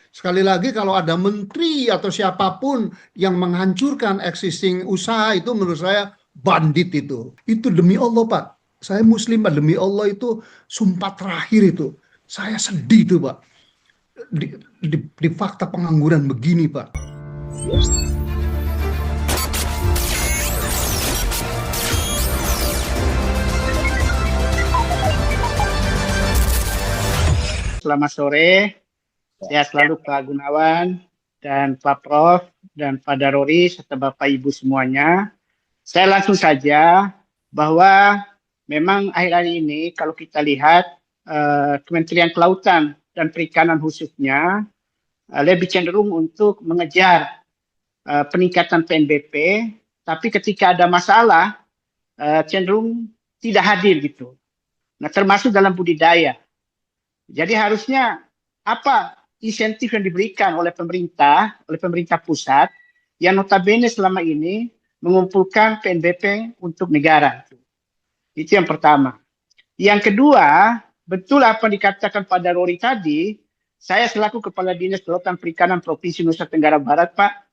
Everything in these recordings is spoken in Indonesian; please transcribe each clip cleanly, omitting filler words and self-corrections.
Sekali lagi kalau ada menteri atau siapapun yang menghancurkan existing usaha itu menurut saya bandit itu. Itu demi Allah Pak. Saya Muslim Pak, demi Allah itu sumpah terakhir itu. Saya sedih tuh Pak. Di fakta pengangguran begini Pak. Selamat sore, sehat selalu Pak Gunawan dan Pak Prof dan Pak Darori serta Bapak Ibu semuanya. Saya langsung saja bahwa memang akhir-akhir ini kalau kita lihat Kementerian Kelautan dan Perikanan khususnya lebih cenderung untuk mengejar peningkatan PNBP, tapi ketika ada masalah cenderung tidak hadir gitu. Nah, termasuk dalam budidaya. Jadi harusnya apa insentif yang diberikan oleh pemerintah pusat yang notabene selama ini mengumpulkan PNBP untuk negara. Itu yang pertama. Yang kedua, betul apa yang dikatakan Pak Darori tadi, saya selaku Kepala Dinas Kelautan Perikanan Provinsi Nusa Tenggara Barat, Pak,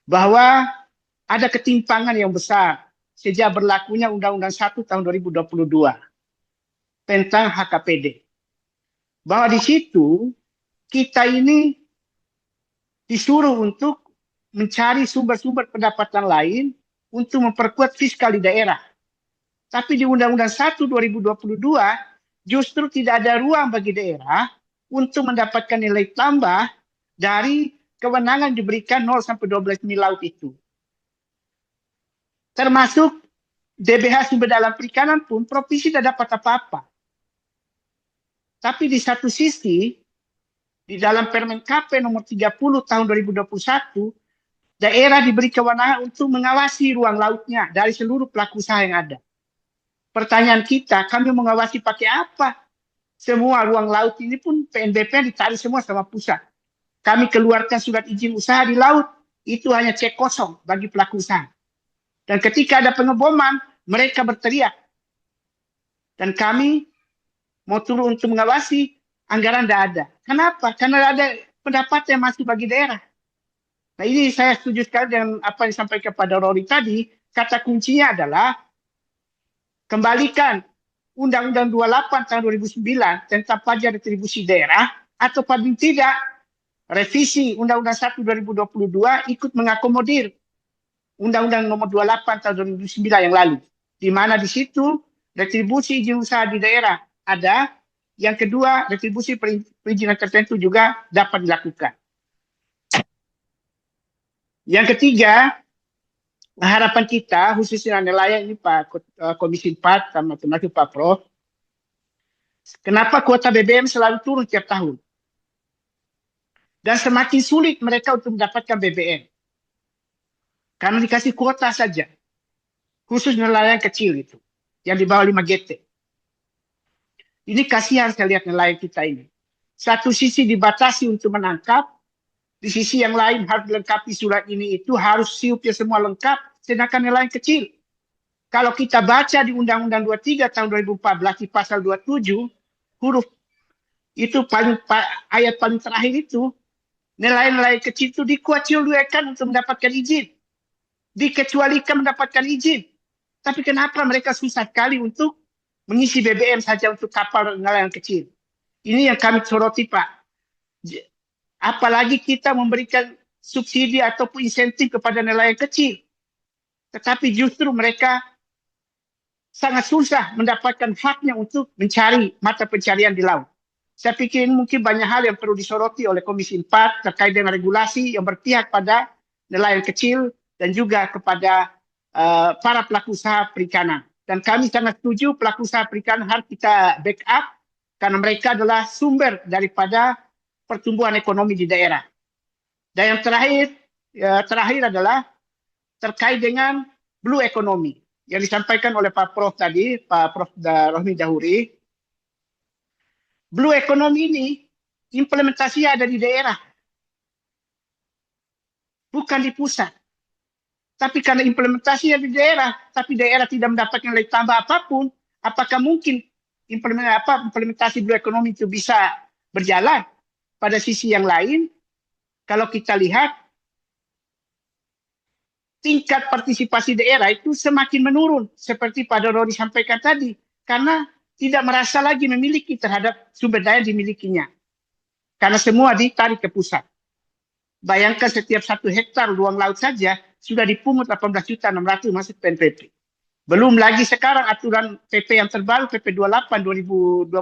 bahwa ada ketimpangan yang besar sejak berlakunya Undang-Undang 1 tahun 2022 tentang HKPD. Bahwa di situ kita ini disuruh untuk mencari sumber-sumber pendapatan lain untuk memperkuat fiskal di daerah. Tapi di Undang-Undang 1 2022 justru tidak ada ruang bagi daerah untuk mendapatkan nilai tambah dari kewenangan diberikan 0 sampai 12 mil laut itu. Termasuk DBH sumber dalam perikanan pun provinsi tidak dapat apa-apa. Tapi di satu sisi, di dalam Permen KP nomor 30 tahun 2021, daerah diberi kewenangan untuk mengawasi ruang lautnya dari seluruh pelaku usaha yang ada. Pertanyaan kita, kami mengawasi pakai apa? Semua ruang laut ini pun PNBP ditarik semua sama pusat. Kami keluarkan surat izin usaha di laut, itu hanya cek kosong bagi pelaku usaha. Dan ketika ada pengeboman, mereka berteriak. Dan kami mau turun untuk mengawasi, anggaran tidak ada. Kenapa? Karena ada pendapatan yang masuk bagi daerah. Nah ini saya setuju sekali dengan apa yang disampaikan kepada Rory tadi. Kata kuncinya adalah kembalikan Undang-Undang 28 tahun 2009 tentang pajak retribusi daerah, atau paling tidak revisi Undang-Undang 1 2022 ikut mengakomodir Undang-Undang nomor 28 tahun 2009 yang lalu. Di mana di situ retribusi izin usaha di daerah ada. Yang kedua, retribusi perizinan tertentu juga dapat dilakukan. Yang ketiga, harapan kita khususnya nelayan ini Pak Komisi 4 sama termasuk Pak Prof. Kenapa kuota BBM selalu turun tiap tahun? Dan semakin sulit mereka untuk mendapatkan BBM. Karena dikasih kuota saja. Khusus nelayan kecil itu. Yang di bawah 5 GT. Ini kasihan saya lihat nelayan kita ini. Satu sisi dibatasi untuk menangkap, di sisi yang lain harus dilengkapi surat ini itu harus siupnya semua lengkap, sedangkan nelayan kecil. Kalau kita baca di Undang-Undang 23 tahun 2014 di pasal 27, huruf itu ayat paling terakhir itu, nelayan-nelayan kecil itu dikecualikan untuk mendapatkan izin. Dikecualikan mendapatkan izin. Tapi kenapa mereka susah sekali untuk mengisi BBM saja untuk kapal nelayan kecil? Ini yang kami soroti Pak. Apalagi kita memberikan subsidi ataupun insentif kepada nelayan kecil. Tetapi justru mereka sangat susah mendapatkan haknya untuk mencari mata pencarian di laut. Saya pikir mungkin banyak hal yang perlu disoroti oleh Komisi 4 terkait dengan regulasi yang berpihak pada nelayan kecil dan juga kepada para pelaku usaha perikanan. Dan kami sangat setuju pelaku usaha perikanan harus kita backup karena mereka adalah sumber daripada pertumbuhan ekonomi di daerah. Dan yang terakhir adalah terkait dengan blue economy yang disampaikan oleh Pak Prof tadi, Pak Prof Rohmi Dahuri. Blue economy ini implementasinya ada di daerah, bukan di pusat. Tapi karena implementasinya di daerah, tapi daerah tidak mendapatkan nilai tambah apapun, apakah mungkin implementasi blue economy itu bisa berjalan? pada sisi yang lain, kalau kita lihat tingkat partisipasi daerah itu semakin menurun, seperti Pak Dorori sampaikan tadi, karena tidak merasa lagi memiliki terhadap sumber daya yang dimilikinya, karena semua ditarik ke pusat. Bayangkan setiap 1 hektar ruang laut saja sudah dipungut 18.600.000 masuk PNPP. Belum lagi sekarang aturan PP yang terbaru, PP 28 2025,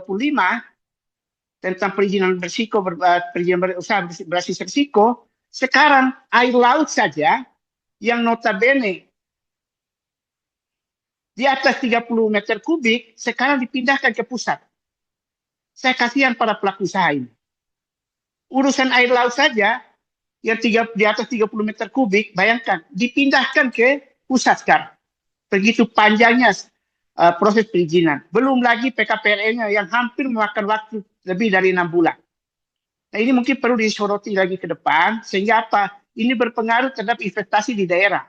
tentang perizinan berisiko, perizinan berusaha berbasis risiko. Sekarang air laut saja yang notabene di atas 30 meter kubik sekarang dipindahkan ke pusat. Saya kasihan pada pelaku usaha ini. Urusan air laut saja yang di atas 30 meter kubik, bayangkan, dipindahkan ke pusat sekarang. Begitu panjangnya proses perizinan. Belum lagi PKPLN-nya yang hampir memakan waktu lebih dari 6 bulan. Nah, ini mungkin perlu disoroti lagi ke depan, sehingga apa? Ini berpengaruh terhadap investasi di daerah.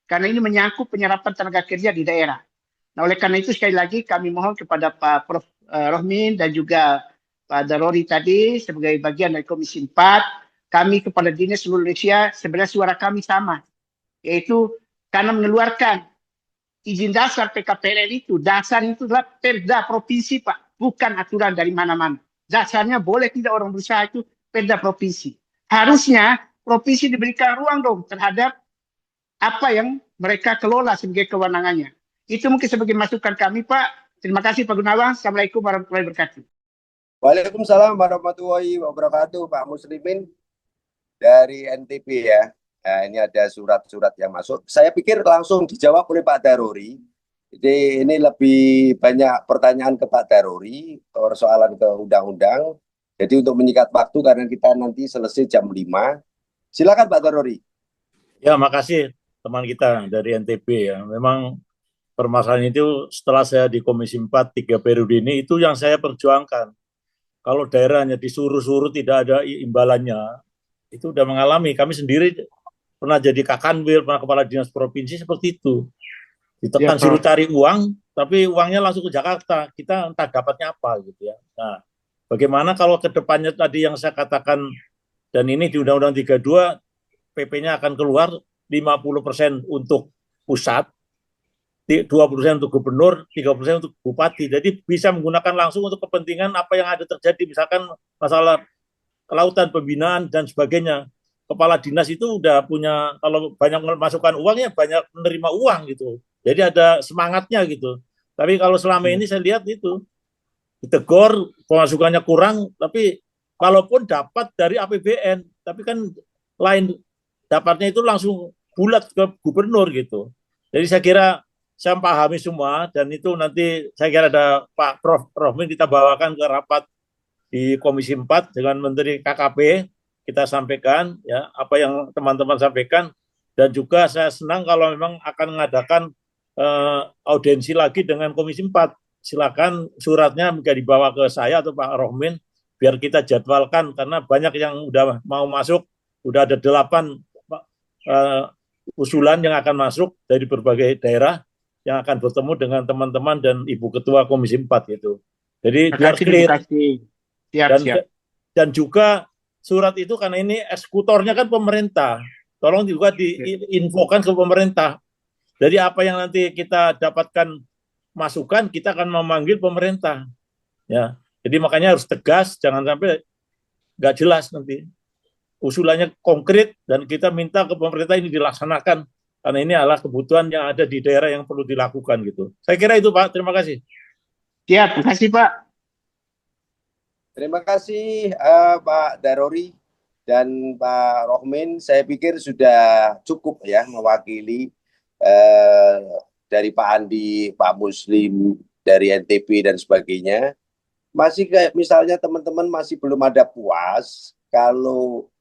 Karena ini menyangkut penyerapan tenaga kerja di daerah. Nah, oleh karena itu sekali lagi kami mohon kepada Pak Prof. Rohmin dan juga Pak Darori tadi sebagai bagian dari Komisi 4, kami kepada Dinas seluruh Indonesia sebenarnya suara kami sama, yaitu karena mengeluarkan izin dasar PKPLN itu, dasarnya itu adalah Perda provinsi Pak, bukan aturan dari mana-mana. Dasarnya boleh tidak orang berusaha itu Perda provinsi. Harusnya provinsi diberikan ruang dong terhadap apa yang mereka kelola sebagai kewenangannya. Itu mungkin sebagai masukan kami Pak. Terima kasih Pak Gunawan. Assalamualaikum warahmatullahi wabarakatuh. Waalaikumsalam warahmatullahi wabarakatuh, Pak Muslimin dari NTB ya. Nah, ini ada surat-surat yang masuk. Saya pikir langsung dijawab oleh Pak Darori. Jadi ini lebih banyak pertanyaan ke Pak Darori, persoalan ke undang-undang. Jadi untuk menyikat waktu karena kita nanti selesai jam 5. Silakan Pak Darori. Ya, makasih teman kita dari NTB ya. Memang permasalahan itu setelah saya di Komisi 4 3 periode ini, itu yang saya perjuangkan. Kalau daerahnya disuruh-suruh tidak ada imbalannya, itu udah mengalami. Kami sendiri pernah jadi Kakanwil, pernah kepala dinas provinsi seperti itu. Ditekan suruh cari uang, tapi uangnya langsung ke Jakarta. Kita entah dapatnya apa gitu ya. Nah, bagaimana kalau ke depannya tadi yang saya katakan, dan ini di Undang-Undang 32, PP-nya akan keluar 50% untuk pusat, 20% untuk gubernur, 30% untuk bupati. Jadi bisa menggunakan langsung untuk kepentingan apa yang ada terjadi, misalkan masalah kelautan, pembinaan, dan sebagainya. Kepala dinas itu udah punya, kalau banyak memasukkan uangnya, banyak menerima uang gitu. Jadi ada semangatnya gitu. Tapi kalau selama ini saya lihat itu, ditegur, pemasukannya kurang, tapi kalaupun dapat dari APBN, tapi kan lain, dapatnya itu langsung bulat ke gubernur gitu. Jadi saya kira saya pahami semua, dan itu nanti saya kira ada Pak Prof. Rohmin kita bawakan ke rapat di Komisi 4 dengan Menteri KKP, kita sampaikan ya apa yang teman-teman sampaikan, dan juga saya senang kalau memang akan mengadakan audiensi lagi dengan Komisi 4. Silakan suratnya bisa dibawa ke saya atau Pak Rohmin biar kita jadwalkan, karena banyak yang udah mau masuk, udah ada 8 usulan yang akan masuk dari berbagai daerah yang akan bertemu dengan teman-teman dan Ibu Ketua Komisi 4 gitu. Jadi biar clear. Dan juga surat itu karena ini eksekutornya kan pemerintah. Tolong juga diinfokan ke pemerintah. Jadi apa yang nanti kita dapatkan masukan, kita akan memanggil pemerintah. Ya. Jadi makanya harus tegas, jangan sampai nggak jelas nanti. Usulannya konkret dan kita minta ke pemerintah ini dilaksanakan. Karena ini adalah kebutuhan yang ada di daerah yang perlu dilakukan gitu. Saya kira itu Pak, terima kasih. Siap, terima kasih Pak. Terima kasih Pak Darori dan Pak Rohmin. Saya pikir sudah cukup ya mewakili dari Pak Andi, Pak Muslim, dari NTB dan sebagainya. Masih kayak misalnya teman-teman masih belum ada puas kalau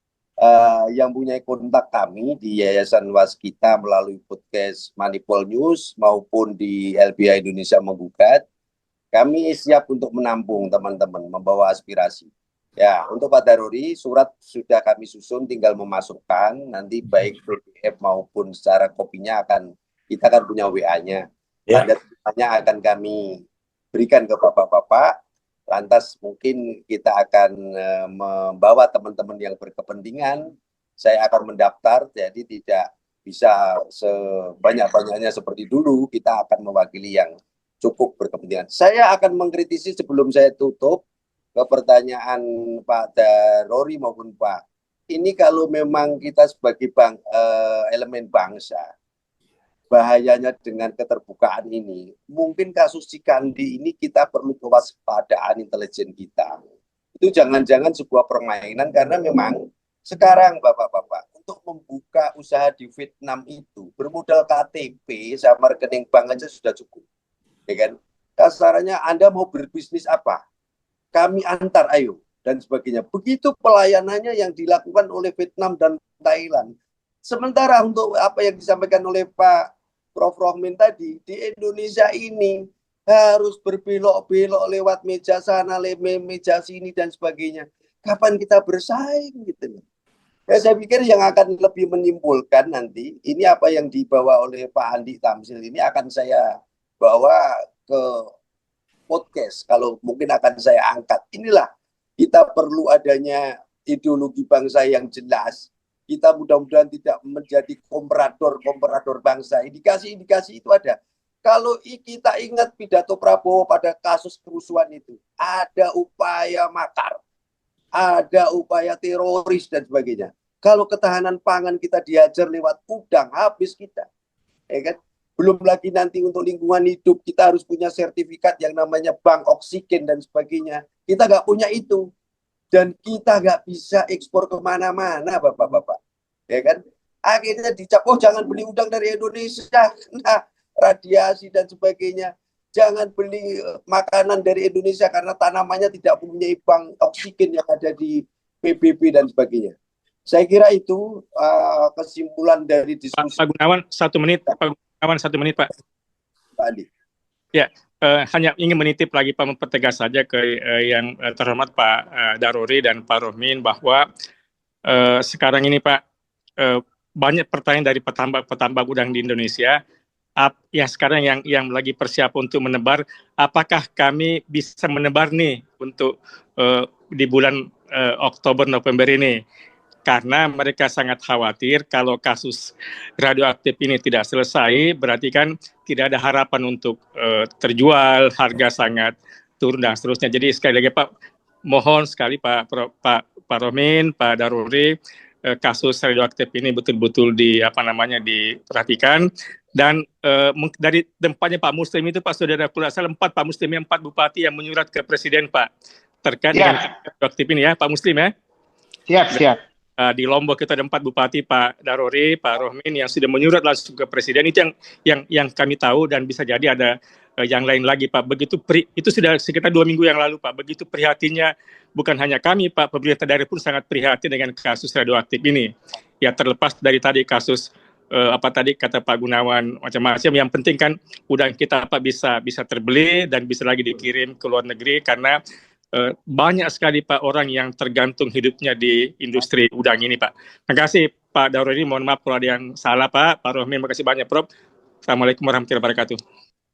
yang punya kontak kami di Yayasan Waskita melalui podcast Manipol News maupun di LBH Indonesia Menggugat, kami siap untuk menampung teman-teman, membawa aspirasi. Ya, untuk Pak Daruri, surat sudah kami susun, tinggal memasukkan, nanti baik PDF maupun secara kopinya kita akan punya WA-nya. Ya. Ada tulisannya akan kami berikan ke Bapak-Bapak, Lantas mungkin kita akan membawa teman-teman yang berkepentingan. Saya akan mendaftar, jadi tidak bisa sebanyak-banyaknya seperti dulu. Kita akan mewakili yang cukup berkepentingan. Saya akan mengkritisi sebelum saya tutup ke pertanyaan Pak Darori maupun Pak. Ini kalau memang kita sebagai elemen bangsa, bahayanya dengan keterbukaan ini, mungkin kasus Cikandi ini kita perlu kewaspadaan intelijen kita. Itu jangan-jangan sebuah permainan, karena memang sekarang Bapak-Bapak, untuk membuka usaha di Vietnam itu bermodal KTP sama rekening bank aja sudah cukup. Ya kan? Kasarannya Anda mau berbisnis apa? Kami antar, ayo, dan sebagainya. Begitu pelayanannya yang dilakukan oleh Vietnam dan Thailand. Sementara untuk apa yang disampaikan oleh Pak Prof. Rohmin tadi, di Indonesia ini harus berbelok-belok lewat meja sana, meja sini, dan sebagainya. Kapan kita bersaing gitu? Ya, saya pikir yang akan lebih menyimpulkan nanti, ini apa yang dibawa oleh Pak Andi Tamsil ini akan saya bawa ke podcast, kalau mungkin akan saya angkat. Inilah, kita perlu adanya ideologi bangsa yang jelas. Kita mudah-mudahan tidak menjadi komprador bangsa. Indikasi-indikasi itu ada. Kalau kita ingat pidato Prabowo pada kasus kerusuhan itu, ada upaya makar, ada upaya teroris dan sebagainya. Kalau ketahanan pangan kita dihajar lewat udang, habis kita. Ya kan? Belum lagi nanti untuk lingkungan hidup, kita harus punya sertifikat yang namanya bank oksigen dan sebagainya. Kita nggak punya itu. Dan kita nggak bisa ekspor kemana-mana, Bapak-Bapak. Ya kan? Akhirnya dicap, oh jangan beli udang dari Indonesia, nah, radiasi dan sebagainya. Jangan beli makanan dari Indonesia karena tanamannya tidak punya bank oksigen yang ada di PBB dan sebagainya. Saya kira itu kesimpulan dari diskusi. Pak Gunawan, 1 menit. Pak Gunawan, 1 menit, Pak. Pak Andi. Ya, hanya ingin menitip lagi Pak, mempertegas saja ke yang terhormat Pak Darori dan Pak Rohmin bahwa sekarang ini Pak, banyak pertanyaan dari petambak udang di Indonesia. Ya sekarang yang lagi persiapan untuk menebar, apakah kami bisa menebar nih untuk di bulan Oktober November ini? Karena mereka sangat khawatir kalau kasus radioaktif ini tidak selesai, berarti kan tidak ada harapan untuk terjual, harga sangat turun dan seterusnya. Jadi sekali lagi Pak, mohon sekali Pak Rohmin, Pak Daruri, kasus radioaktif ini betul-betul diperhatikan. Dan dari tempatnya Pak Muslim itu Pak Saudara Kulasal, 4 Pak Muslim, 4 bupati yang menyurat ke Presiden Pak terkait dengan radioaktif ini ya Pak Muslim ya. Siap. Di Lombok kita ada 4 bupati, Pak Darori, Pak Rohmin yang sudah menyurat langsung ke Presiden. Itu yang kami tahu, dan bisa jadi ada yang lain lagi Pak. Itu sudah sekitar 2 minggu yang lalu Pak. Begitu prihatinnya, bukan hanya kami Pak, pemerintah daerah pun sangat prihatin dengan kasus radioaktif ini. Ya terlepas dari tadi kasus tadi kata Pak Gunawan macam-macam, yang penting kan udang kita Pak bisa terbeli dan bisa lagi dikirim ke luar negeri, karena banyak sekali Pak orang yang tergantung hidupnya di industri udang ini Pak. Terima kasih Pak Daruri, mohon maaf kalau ada yang salah Pak. Pak Rohmin, terima kasih banyak Prof. Assalamualaikum warahmatullahi wabarakatuh.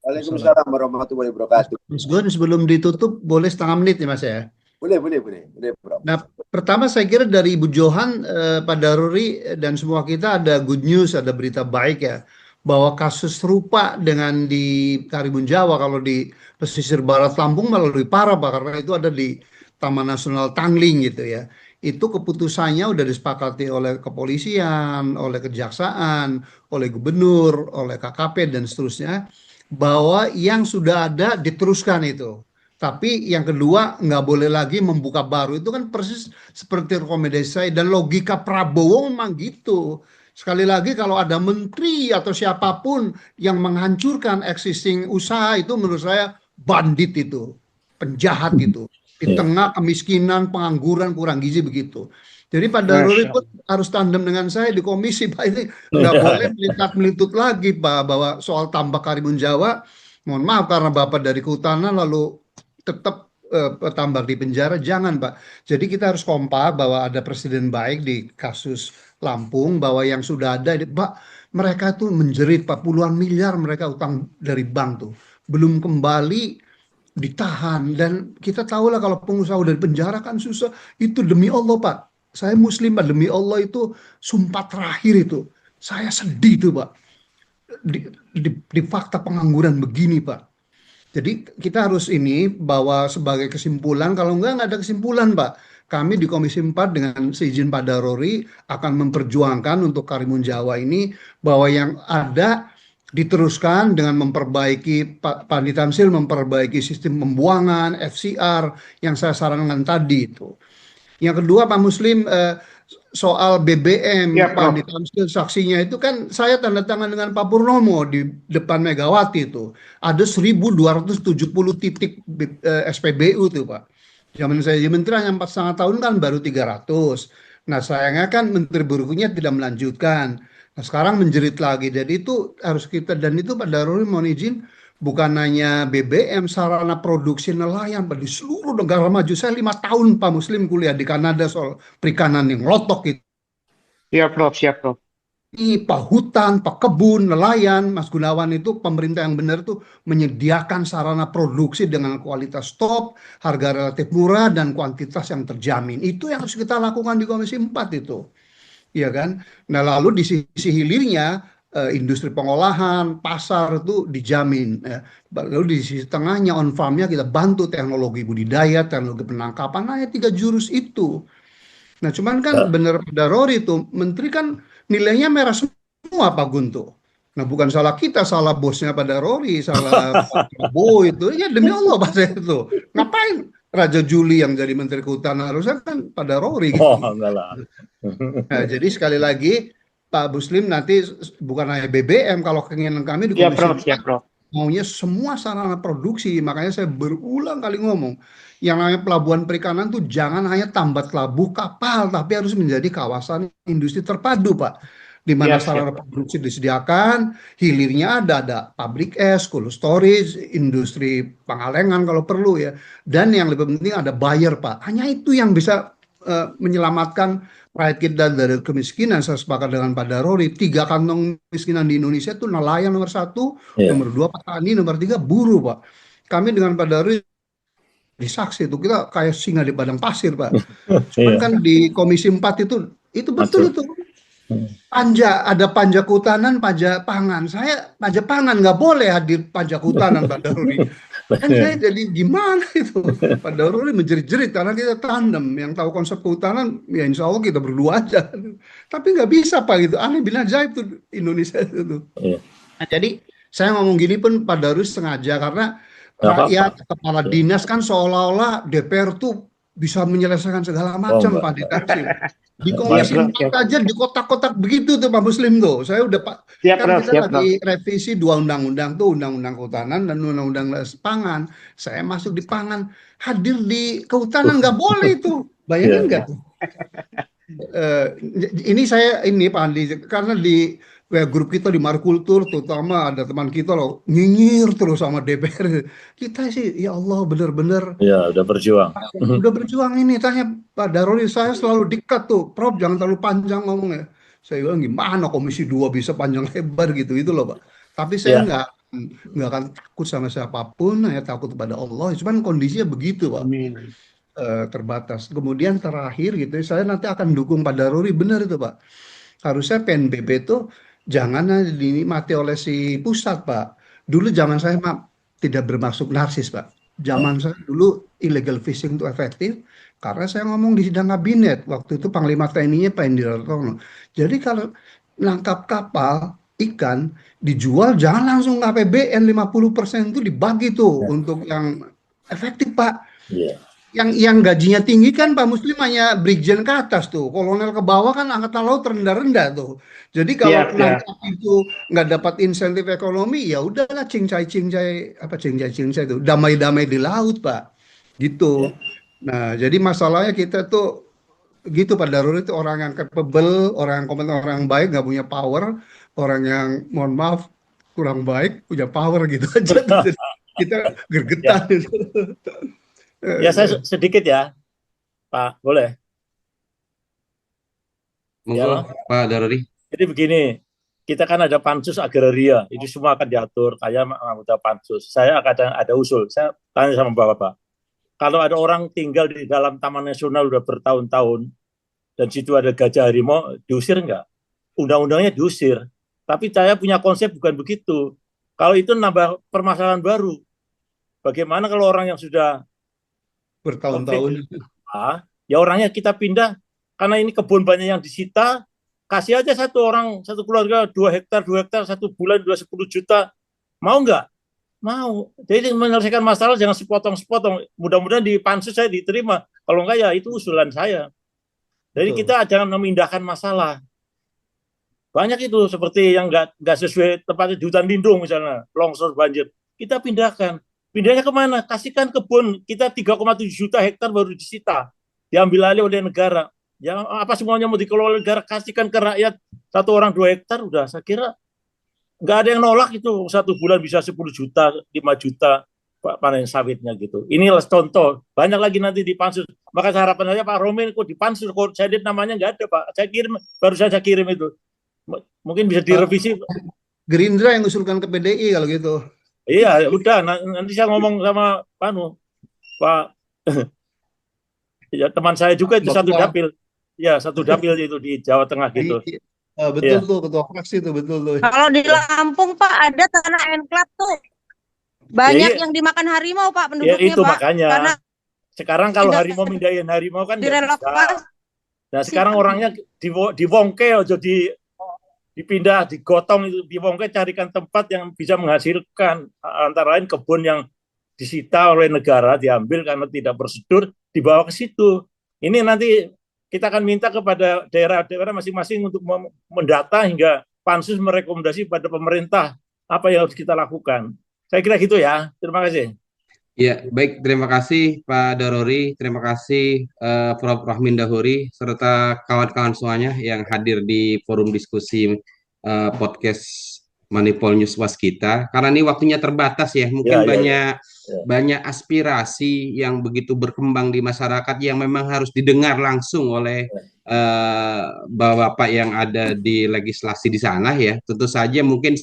Waalaikumsalam warahmatullahi wabarakatuh. Mas Gun, sebelum ditutup boleh setengah menit ya Mas ya? Boleh, Bro. Nah, pertama saya kira dari Ibu Johan, Pak Daruri dan semua kita ada good news, ada berita baik ya, bahwa kasus serupa dengan di Karimun Jawa, kalau di pesisir barat Lampung malah lebih parah Pak, karena itu ada di Taman Nasional Tangling gitu ya. Itu keputusannya udah disepakati oleh kepolisian, oleh kejaksaan, oleh gubernur, oleh KKP dan seterusnya, bahwa yang sudah ada diteruskan itu. Tapi yang kedua nggak boleh lagi membuka baru. Itu kan persis seperti rekomendasi saya, dan logika Prabowo memang gitu. Sekali lagi, kalau ada menteri atau siapapun yang menghancurkan existing usaha, itu menurut saya bandit itu, penjahat itu. Di tengah kemiskinan, pengangguran, kurang gizi begitu. Jadi Pak Daruri pun harus tandem dengan saya di komisi Pak, ini nggak boleh melintut lagi Pak, bahwa soal tambak Karimun Jawa, mohon maaf karena Bapak dari kehutanan lalu tetap tambak di penjara, jangan Pak. Jadi kita harus kompak bahwa ada presiden baik di kasus Lampung, bahwa yang sudah ada Pak, mereka tuh menjerit Pak, puluhan miliar mereka utang dari bank tuh, belum kembali ditahan, dan kita tahulah kalau pengusaha udah di penjara kan susah. Itu demi Allah Pak, saya Muslim Pak, demi Allah itu sumpah terakhir itu. Saya sedih tuh Pak, di fakta pengangguran begini Pak. Jadi kita harus ini bawa sebagai kesimpulan, kalau nggak ada kesimpulan Pak. Kami di Komisi 4 dengan seizin Pak Darori akan memperjuangkan untuk Karimun Jawa ini, bahwa yang ada diteruskan dengan memperbaiki, Pak Pandi Tamsil memperbaiki sistem pembuangan, FCR yang saya sarankan tadi itu. Yang kedua Pak Muslim, soal BBM, Ya, Pak Prof. Andi Tamsil saksinya itu kan saya tanda tangan dengan Pak Purnomo di depan Megawati itu. Ada 1.270 titik SPBU tuh Pak. Zaman saya jadi menteri hanya 4,5 tahun kan baru 300. Nah sayangnya kan menteri berikutnya tidak melanjutkan. Nah sekarang menjerit lagi. Jadi itu harus kita, dan itu Pak Daruri mohon izin, bukan hanya BBM, sarana produksi nelayan Pak, di seluruh negara maju. Saya 5 tahun Pak Muslim kuliah di Kanada soal perikanan yang lotok itu. Ya, Prof. Siap, Prof. Ini Pak Hutan, Pak Kebun, nelayan, Mas Gunawan, itu pemerintah yang benar itu menyediakan sarana produksi dengan kualitas top, harga relatif murah, dan kuantitas yang terjamin. Itu yang harus kita lakukan di Komisi 4 itu. Iya kan? Nah, lalu di sisi hilirnya industri pengolahan, pasar itu dijamin. Ya. Lalu di sisi tengahnya on farmnya kita bantu teknologi budidaya, teknologi penangkapan, hanya 3 jurus itu. Nah, cuman kan bener Darori itu menteri kan nilainya merah semua Pak Guntur. Nah, bukan salah kita, salah bosnya Pak Darori, salah Pak Prabowo itu. Ya demi Allah Pak saya itu. Ngapain Raja Juli yang jadi Menteri Kehutanan, harusnya kan Pak Darori gitu. Oh, enggak lah. Nah, jadi sekali lagi Pak Muslim, nanti bukan hanya BBM, kalau keinginan kami di Ya, Komisi Prof. 4 Siap, Prof. maunya semua sarana produksi. Makanya saya berulang kali ngomong, yang namanya pelabuhan perikanan tuh jangan hanya tambat labuh kapal, tapi harus menjadi kawasan industri terpadu Pak, di mana Siap, sarana siap. produksi disediakan, hilirnya ada pabrik es, cold storage, industri pengalengan kalau perlu ya, dan yang lebih penting ada buyer Pak. Hanya itu yang bisa menyelamatkan rakyat kita dari kemiskinan. Saya sepakat dengan Pak Darori, 3 kantong kemiskinan di Indonesia itu nelayan nomor 1, Iya. nomor 2 petani, nomor 3 buruh Pak. Kami dengan Pak Darori disaksi itu kita kayak singa di padang pasir Pak. Cuman Iya. kan di Komisi 4 itu betul itu. Ada panja kehutanan, panja pangan. Saya panja pangan nggak boleh hadir panja kehutanan Pak Daruri. Kan saya jadi gimana itu? Pak Daruri menjerit-jerit karena kita tandem. Yang tahu konsep kehutanan, ya insya Allah kita berdua aja. Tapi nggak bisa Pak gitu. Aneh bin ajaib tuh Indonesia itu. Iya. Nah, jadi saya ngomong gini pun Pak Daruri sengaja karena rakyat, kepala dinas kan seolah-olah DPR tuh bisa menyelesaikan segala macam Pak Ditaksil. Di Komisi 4 aja di kotak-kotak begitu tuh Pak Muslim tuh. Saya udah Pak, kan kita lagi revisi 2 undang-undang tuh, undang-undang kehutanan dan undang-undang pangan. Saya masuk di pangan, hadir di kehutanan nggak boleh itu. Bayangin nggak tuh? Ini saya ini Pak Andi, karena di grup kita di Marikultur terutama ada teman kita loh nyinyir terus sama DPR. Kita sih ya Allah benar-benar ya udah berjuang ini. Tanya Pak Daruri, saya selalu dekat tuh, Prof jangan terlalu panjang ngomongnya. Saya bilang gimana Komisi 2 bisa panjang lebar gitu itu loh Pak. Tapi saya nggak akan takut sama siapapun, hanya takut kepada Allah. Cuman kondisinya begitu Pak. Terbatas. Kemudian terakhir gitu, saya nanti akan dukung Pak Daruri, benar itu Pak. Harusnya PNBP itu jangan dinikmati oleh si pusat Pak. Dulu zaman saya tidak bermaksud narsis Pak. Zaman saya dulu illegal fishing itu efektif karena saya ngomong di sidang kabinet. Waktu itu Panglima TNI-nya Pak Hendri Hartono. Jadi kalau nangkap kapal ikan dijual jangan langsung APBN 50% itu dibagi tuh untuk yang efektif Pak. Yang gajinya tinggi kan Pak Muslim hanya brigjen ke atas tuh, kolonel ke bawah kan angkatan laut rendah-rendah tuh. Jadi kalau nangkap itu nggak dapat insentif ekonomi, ya udahlah cincai itu damai-damai di laut Pak, gitu. Nah jadi masalahnya kita tuh gitu Pak Daruri itu orang yang capable, orang yang kompeten, orang yang baik, nggak punya power, orang yang mohon maaf kurang baik punya power gitu aja. Kita gergetan. Ya saya sedikit ya, Pak, boleh? Monggo, Pak Daruri. Jadi begini, kita kan ada pansus agraria, itu semua akan diatur kayak anggota pansus. Saya akan ada usul, saya tanya sama Bapak, kalau ada orang tinggal di dalam Taman Nasional udah bertahun-tahun, dan situ ada gajah harimau, diusir nggak? Undang-undangnya diusir. Tapi saya punya konsep bukan begitu. Kalau itu nambah permasalahan baru. Bagaimana kalau orang yang sudah Bertahun-tahun. ya orangnya kita pindah, karena ini kebun banyak yang disita, kasih aja satu orang, satu keluarga 2 hektar, 1 bulan 10 juta. Mau nggak? Mau. Jadi menyelesaikan masalah jangan sepotong-sepotong. Mudah-mudahan di pansus saya diterima. Kalau enggak ya itu usulan saya. Jadi Betul. kita jangan memindahkan masalah. Banyak itu seperti yang nggak sesuai tempatnya di hutan lindung misalnya, longsor banjir. Kita pindahkan. Pindahnya kemana? Kasihkan kebun. Kita 3,7 juta hektar baru disita. Diambil alih oleh negara. Ya apa semuanya mau dikelola negara, kasihkan ke rakyat 1 orang 2 hektar, udah saya kira nggak ada yang nolak itu. 1 bulan bisa 10 juta, 5 juta panen sawitnya gitu. Inilah contoh. Banyak lagi nanti di pansus. Maka harapan saya Pak Romin kok di pansus, kok saya lihat namanya nggak ada Pak. Saya kirim, baru saya kirim itu. Mungkin bisa direvisi. Gerindra yang usulkan ke PDI kalau gitu. Iya, udah nanti saya ngomong sama Pak ya, teman saya juga itu satu dapil. Ya, satu dapil itu di Jawa Tengah gitu. Betul tuh, ketua fraksi tuh, betul tuh. Kalau di Lampung Pak ada tanah enklat tuh. Banyak yang dimakan harimau Pak penduduknya itu Pak. Makanya Karena sekarang kalau harimau mindahin harimau kan direlokasi. Nah sekarang orangnya diwongke jadi dipindah, digotong itu, diwongke, carikan tempat yang bisa menghasilkan, antara lain kebun yang disita oleh negara, diambil karena tidak prosedur, dibawa ke situ. Ini nanti kita akan minta kepada daerah-daerah masing-masing untuk mendata hingga pansus merekomendasi pada pemerintah apa yang harus kita lakukan. Saya kira gitu ya. Terima kasih. Ya, baik. Terima kasih Pak Darori, terima kasih Prof. Rohmin Dahuri, serta kawan-kawan semuanya yang hadir di forum diskusi podcast Manipol News Waskita. Karena ini waktunya terbatas ya, mungkin banyak aspirasi yang begitu berkembang di masyarakat yang memang harus didengar langsung oleh Bapak-bapak yang ada di legislasi di sana ya. Tentu saja mungkin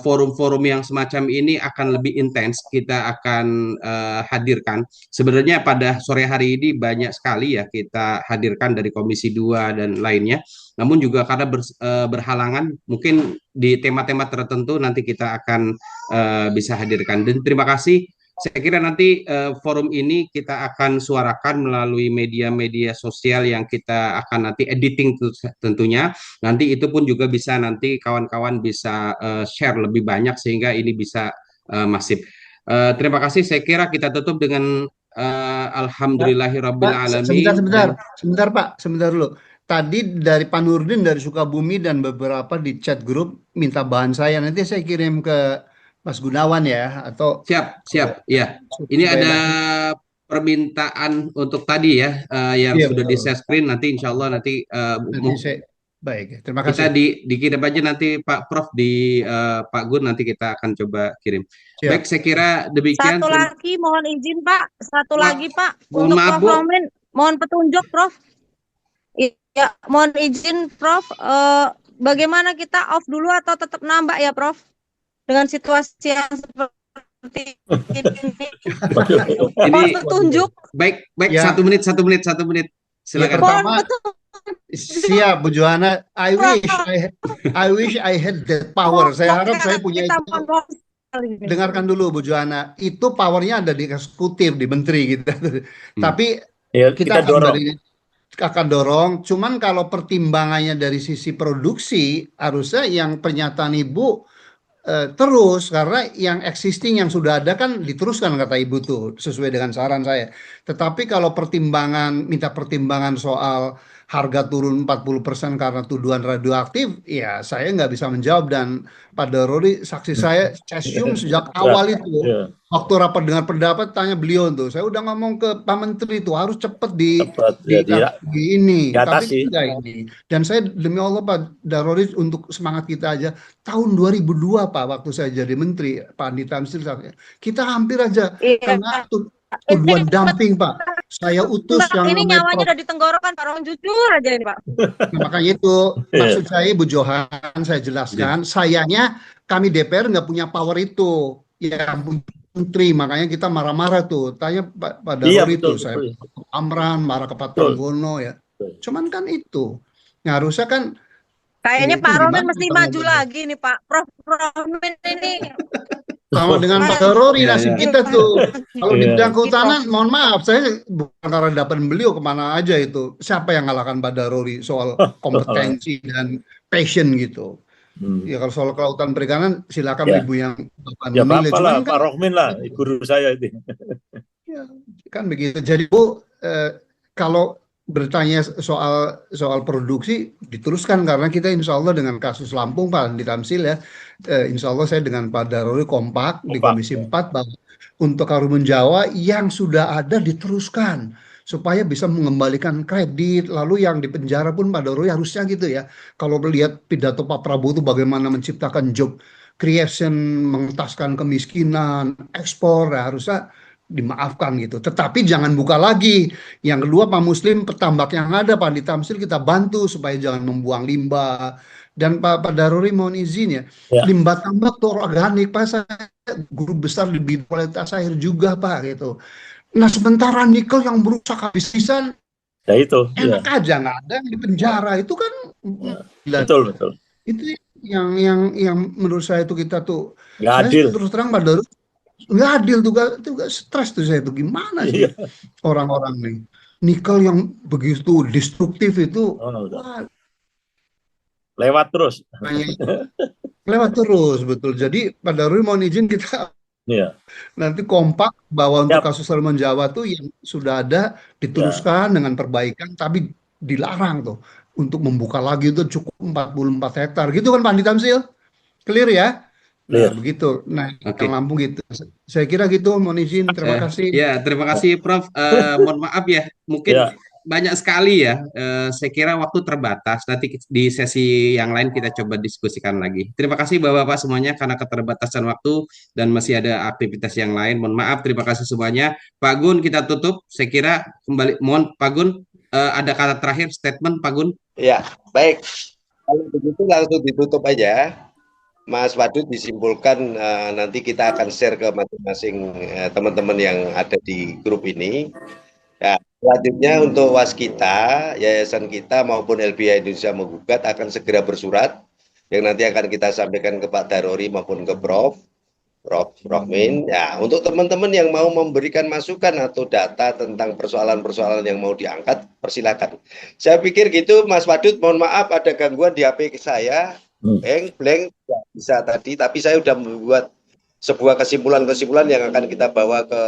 forum-forum yang semacam ini akan lebih intens kita akan hadirkan. Sebenarnya pada sore hari ini banyak sekali ya kita hadirkan dari Komisi 2 dan lainnya. Namun juga karena berhalangan mungkin di tema-tema tertentu nanti kita akan bisa hadirkan. Dan terima kasih. Saya kira nanti forum ini kita akan suarakan melalui media-media sosial yang kita akan nanti editing tentunya. Nanti itu pun juga bisa nanti kawan-kawan bisa share lebih banyak sehingga ini bisa masif. Terima kasih. Saya kira kita tutup dengan alhamdulillahirabbil alamin. Sebentar dulu. Tadi dari Pak Nurdin dari Sukabumi dan beberapa di chat grup minta bahan saya. Nanti saya kirim ke Mas Gunawan ya, atau siap ya. Ini ada permintaan untuk tadi ya yang sudah di share screen. Nanti insya Allah nanti baik, terima kasih. Kita dikirim aja nanti Pak Prof di Pak Gun, nanti kita akan coba kirim. Siap. Baik, saya kira demikian. Satu lagi mohon izin Pak, lagi Pak untuk Prof Romin, mohon petunjuk Prof. Ya, mohon izin Prof, bagaimana kita off dulu atau tetap nambah ya Prof? Dengan situasi yang seperti ini. Petunjuk. Baik, ya. 1 menit. Silakan. Pertama, siap Bu Johanna. I wish I had that power. Saya harap saya punya itu. Dengarkan dulu Bu Johanna. Itu powernya ada di eksekutif, di menteri gitu. Tapi kita akan dorong. Cuman kalau pertimbangannya dari sisi produksi, harusnya yang pernyataan Ibu terus, karena yang existing yang sudah ada kan diteruskan kata Ibu tuh sesuai dengan saran saya. Tetapi kalau minta pertimbangan soal harga turun 40% karena tuduhan radioaktif, ya saya nggak bisa menjawab. Dan Pak Darori saksi saya cesium sejak awal itu. Waktu rapat dengar pendapat tanya beliau tuh, saya udah ngomong ke Pak Menteri itu harus cepat di ini, tapi tidak ini. Dan saya demi Allah Pak Darori, untuk semangat kita aja, tahun 2002 Pak, waktu saya jadi Menteri, Pak Andi Tamsil, kita hampir aja karena tuduhan dumping, Pak. Saya utus Mbak, yang ini namanya nyawanya Prof. udah di tenggorokan Pak Rohmin, jujur aja ini Pak. Nah, makanya itu maksud saya Bu Johan, saya Iya. jelaskan, sayangnya kami DPR nggak punya power itu, yang punya menteri, makanya kita marah-marah tuh. Tanya Pak Iya, Daruri betul, itu, saya betul. ke Amran, marah ke Pak Betul. Trenggono ya. Betul. Cuman kan itu, nah, harusnya kan Kayaknya itu Pak Rohmin gimana mesti kalau maju bener? lagi nih Pak. Prof Rohmin ini Sama dengan Pak maju Daruri Iya, nasib iya. kita tuh. Kalau di Iya. bidang lagi Prof. kehutanan, mohon maaf, saya bukan karena dapat beliau kemana aja itu. Siapa yang ngalahkan Pak Daruri soal kompetensi dan passion gitu. Hmm. Ya kalau soal kelautan perikanan silakan Ya. Ibu yang Bapak Ya menilai. apa lah, Cuman Pak kan Rohmin lah, guru saya itu. ya, kan begitu. Jadi Bu, kalau bertanya soal produksi diteruskan karena kita insya Allah dengan kasus Lampung Pak di Tamsil ya, insya Allah saya dengan Pak Daruri kompak di Kompak, Komisi ya. 4 bahwa untuk Karimun Jawa yang sudah ada diteruskan supaya bisa mengembalikan kredit. Lalu yang di penjara pun Pak Daruri harusnya gitu ya. Kalau melihat pidato Pak Prabowo itu bagaimana menciptakan job creation, mengentaskan kemiskinan, ekspor, ya harusnya dimaafkan gitu. Tetapi jangan buka lagi. Yang kedua Pak Muslim, petambak yang ada Pak di Tamsil kita bantu supaya jangan membuang limbah. Dan Pak Daruri mohon izin ya, Ya. limbah tambak itu organik Pak, saya guru besar di bidang kualitas air juga Pak gitu. Nah sementara nikel yang merusak habis-habisan Ya itu, ya. enak aja nggak ada yang di penjara itu kan. Gila. Betul, betul. Itu yang menurut saya itu kita tuh, Nggak saya adil. terus terang Pak Daruri nggak adil tuh, itu gak stres tuh saya tuh gimana sih Iya. orang-orang nih nikel yang begitu destruktif itu Oh, no, betul. wah, Lewat terus. lewat terus betul. Jadi Pak Daruri mohon izin kita Iya. nanti kompak bahwa untuk Siap. kasus Karimun Jawa tuh yang sudah ada diteruskan dengan perbaikan, tapi dilarang tuh untuk membuka lagi itu cukup 44 hektar gitu kan Pak Andi Tamsil, clear ya? Nah Clear. begitu. Nah Oke. yang Lampung gitu. Saya kira gitu, mohon izin, terima kasih. Ya, terima kasih Prof. Mohon maaf ya, mungkin Ya. banyak sekali ya. Saya kira waktu terbatas. Nanti di sesi yang lain kita coba diskusikan lagi. Terima kasih Bapak-Bapak semuanya karena keterbatasan waktu dan masih ada aktivitas yang lain. Mohon maaf, terima kasih semuanya. Pak Gun, kita tutup. Saya kira kembali, mohon Pak Gun, ada kata terakhir statement Pak Gun. Ya, baik. Kalau begitu langsung ditutup aja. Mas Wadud disimpulkan, nanti kita akan share ke masing-masing teman-teman yang ada di grup ini. Ya, selanjutnya untuk waskita, yayasan kita maupun LBH Indonesia Menggugat akan segera bersurat yang nanti akan kita sampaikan ke Pak Daruri maupun ke Prof Rohmin. Ya, untuk teman-teman yang mau memberikan masukan atau data tentang persoalan-persoalan yang mau diangkat, persilakan. Saya pikir gitu, Mas Wadud, mohon maaf ada gangguan di HP saya. Blank ya, bisa tadi, tapi saya sudah membuat sebuah kesimpulan-kesimpulan yang akan kita bawa ke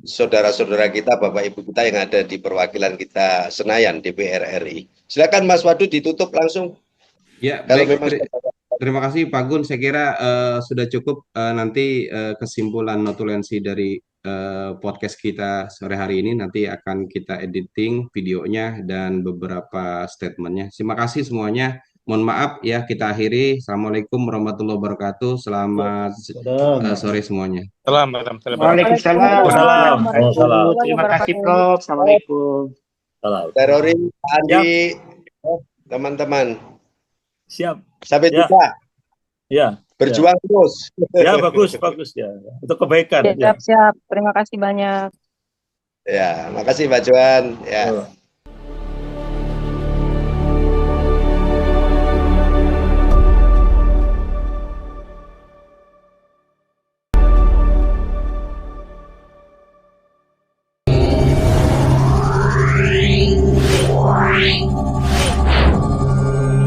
saudara-saudara kita, Bapak Ibu kita yang ada di perwakilan kita Senayan DPR RI. Silakan Mas Wadud ditutup langsung. Ya, Kalau baik. memang Terima kasih Pak Gun. Saya kira sudah cukup nanti kesimpulan notulensi dari podcast kita sore hari ini. Nanti akan kita editing videonya dan beberapa statementnya. Terima kasih semuanya. Mohon maaf ya, kita akhiri. Assalamualaikum warahmatullahi wabarakatuh. Selamat sore semuanya. Selamat. Waalaikumsalam. Waalaikumsalam. Waalaikumsalam. Terima kasih Prof. Assalamualaikum. Salam. Daruri, Andi, teman-teman. Siap. Sampai Ya. jumpa. Ya. Berjuang terus. Ya, bagus ya. Untuk kebaikan. Ya. Siap. Terima kasih banyak. Ya, makasih Pak Johan. Ya. Oh.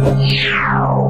Wow.